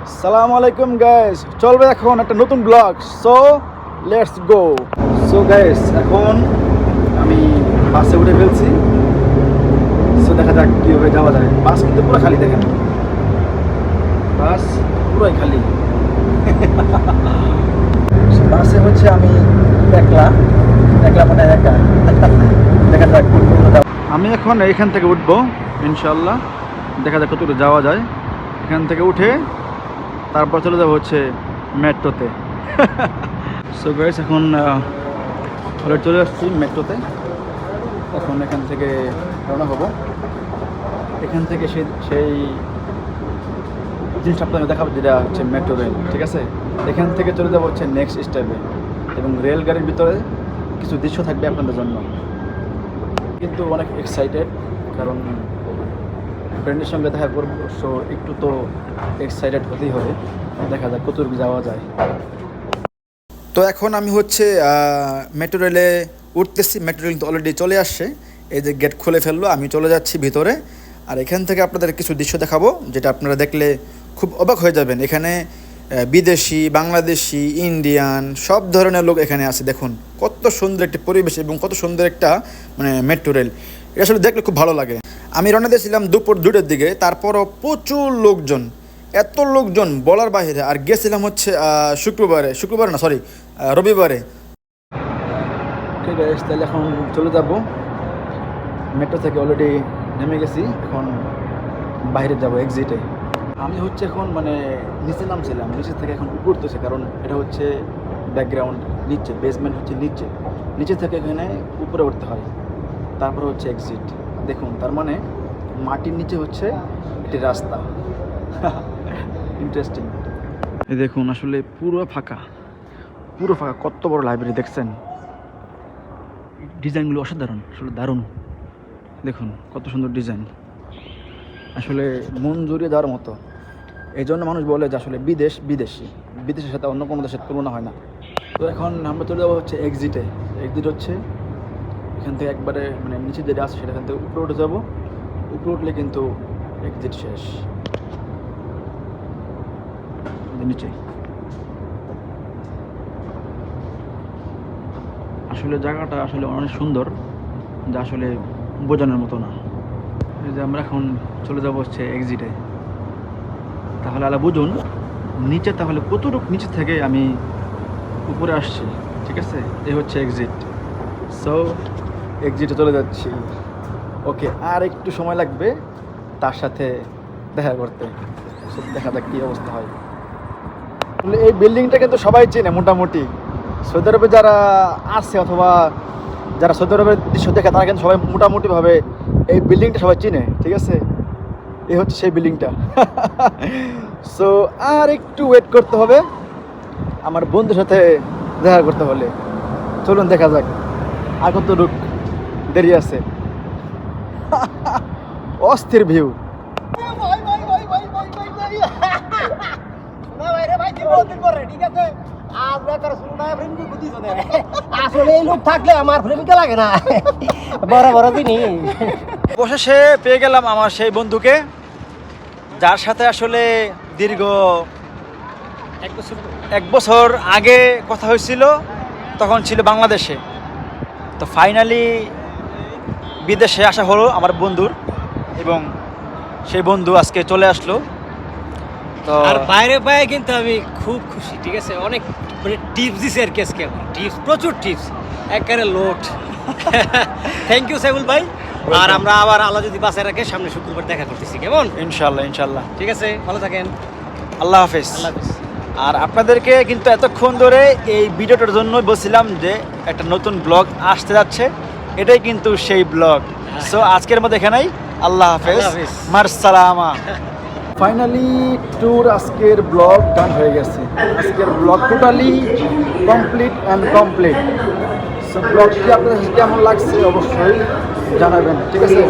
আসসালামু আলাইকুম গাইস, চলবে এখন একটা নতুন blog. So let's go. So guys, এখন আমি বাসে উঠে ফেলছি। সো দেখা যাক কীভাবে যাওয়া যায়। বাস কিন্তু পুরো খালি, দেখেন বাস পুরোই খালি। বাসে হচ্ছে আমি একলা একলা মানে একা। দেখা যাক আমি এখন এইখান থেকে উঠবো ইনশাল্লাহ। দেখা যাক কতটুকু যাওয়া যায়। এখান থেকে উঠে তারপর চলে যাবো হচ্ছে মেট্রোতে। সো গাইস, এখন অলরেডি চলে আসছি মেট্রোতে। এখন এখান থেকে রওনা হব। এখান থেকে সেই জিনিসটা আপনাকে দেখাবো, যেটা হচ্ছে মেট্রো রেল। ঠিক আছে, এখান থেকে চলে যাবো হচ্ছে নেক্সট স্টেপে, এবং রেলগাড়ির ভিতরে কিছু দৃশ্য থাকবে আপনাদের জন্য। কিন্তু অনেক এক্সাইটেড, কারণ ফ্রেন্ডের সঙ্গে দেখা করবো। সো একটু তো এক্সাইটেড হতেই হবে। দেখা যাক কতটুকু যাওয়া যায়। তো এখন আমি হচ্ছে মেট্রো রেলে উঠতেছি। মেট্রো রেল তো অলরেডি চলে আসছে, এই যে গেট খুলে ফেললো। আমি চলে যাচ্ছি ভিতরে, আর এখান থেকে আপনাদের কিছু দৃশ্য দেখাবো, যেটা আপনারা দেখলে খুব অবাক হয়ে যাবেন। এখানে বিদেশি, বাংলাদেশি, ইন্ডিয়ান সব ধরনের লোক এখানে আছে। দেখুন কত সুন্দর একটি পরিবেশ এবং কত সুন্দর একটা মানে মেট্রো রেল। এটা আসলে দেখলে খুব ভালো লাগে। আমি রওনা দিয়েছিলাম দুপুর 2টার দিকে, তারপরও প্রচুর লোকজন, এত লোকজন বলার বাইরে। আর গেছিলাম হচ্ছে শুক্রবারে না, সরি, রবিবারে। ঠিক আছে, তাহলে এখন চলে যাব। মেট্রো থেকে অলরেডি নেমে গেছি, এখন বাইরে যাব এক্সিটে। আমি হচ্ছে এখন মানে নিচে নামছিলাম, নিচে থেকে এখন উপর উঠতেছে, কারণ এটা হচ্ছে ব্যাকগ্রাউন্ড নিচে, বেসমেন্ট হচ্ছে নিচে, নিচে থেকে এখানে উপরে উঠতে হয়, তারপর হচ্ছে এক্সিট। দেখুন, তার মানে মাটির নিচে হচ্ছে একটি রাস্তা। ইন্টারেস্টিং। এই দেখুন, আসলে পুরো ফাঁকা, পুরো ফাঁকা। কত বড় লাইব্রেরি দেখছেন, ডিজাইনগুলো অসাধারণ, আসলে দারুণ। দেখুন কত সুন্দর ডিজাইন, আসলে মন জুড়িয়ে দেওয়ার মতো। এই জন্য মানুষ বলে যে আসলে বিদেশের সাথে অন্য কোনো দেশের তুলনা হয় না। তো এখন আমরা চলে যাবো হচ্ছে এক্সিটে। এক্সিট হচ্ছে এখান থেকে একবারে মানে নিচে যেটা আছে সেটা এখান থেকে উপরে উঠে যাবো। উপরে উঠলে কিন্তু এক্সিট শেষ। নিচে আসলে জায়গাটা আসলে অনেক সুন্দর, যা আসলে বোঝানোর মতো না। এই যে আমরা এখন চলে যাবো হচ্ছে এক্সিটে। তাহলে আলা বুঝুন নিচে, তাহলে কতটুকু নিচে থেকে আমি উপরে আসছি। ঠিক আছে, এই হচ্ছে এক্সিট। সো এক্সিটে চলে যাচ্ছি। ওকে, আর একটু সময় লাগবে তার সাথে দেখা করতে। দেখা যাক কী অবস্থা হয়। এই বিল্ডিংটা কিন্তু সবাই চেনে মোটামুটি। সৌদি আরবে যারা আছে অথবা যারা সৌদি আরবের দৃশ্য দেখে, তারা কিন্তু সবাই মোটামুটিভাবে এই বিল্ডিংটা সবাই চিনে। ঠিক আছে, এই হচ্ছে সেই বিল্ডিংটা। সো আর একটু ওয়েট করতে হবে আমার বন্ধুর সাথে দেখা করতে হলে। চলুন দেখা যাক আর কতটুকু দেরি আছে। অস্থির ভিউ। আসলে এই লোক থাকলে আমার প্রেমিকা লাগে না। বড় বড় জিনিস অবশেষে পেয়ে গেলাম আমার সেই বন্ধুকে, যার সাথে আসলে দীর্ঘ 1 বছর আগে কথা হয়েছিল। তখন ছিল বাংলাদেশে। তো ফাইনালি বিদেশে আসা হলো আমার বন্ধুর, এবং সেই বন্ধু আজকে চলে আসলো। তো আর বাইরে পায়ে কিন্তু আমি খুব খুশি। ঠিক আছে, অনেক মানে টিপস দিছে আর কি আজকে আমার। টিপস, প্রচুর টিপস, একেবারে লোড। থ্যাংক ইউ সাইফুল ভাই। আর আমরা আবার আল্লাহ যদি বাঁচায় রাখে সামনে শুক্রবার দেখা করতেছি, কেমন? ইনশাল্লাহ। ঠিক আছে, ভালো থাকেন। আল্লাহ হাফেজ। আল্লাহ হাফেজ। আর আপনাদেরকে কিন্তু এতক্ষণ ধরে এই ভিডিওটার জন্য বলছিলাম যে একটা নতুন ব্লগ আসতে যাচ্ছে, এটাই কিন্তু সেই ব্লগ। সো আজকের মধ্যে এখানেই, আল্লাহ হাফেজ, মারসালামা। ফাইনালি ট্যুর, আজকের ব্লগ ডান হয়ে গেছে। আজকের ব্লগ টোটালি কমপ্লিট। সো ব্লগটি আপনাদের কেমন লাগছে অবশ্যই জানাবেন। ঠিক আছে,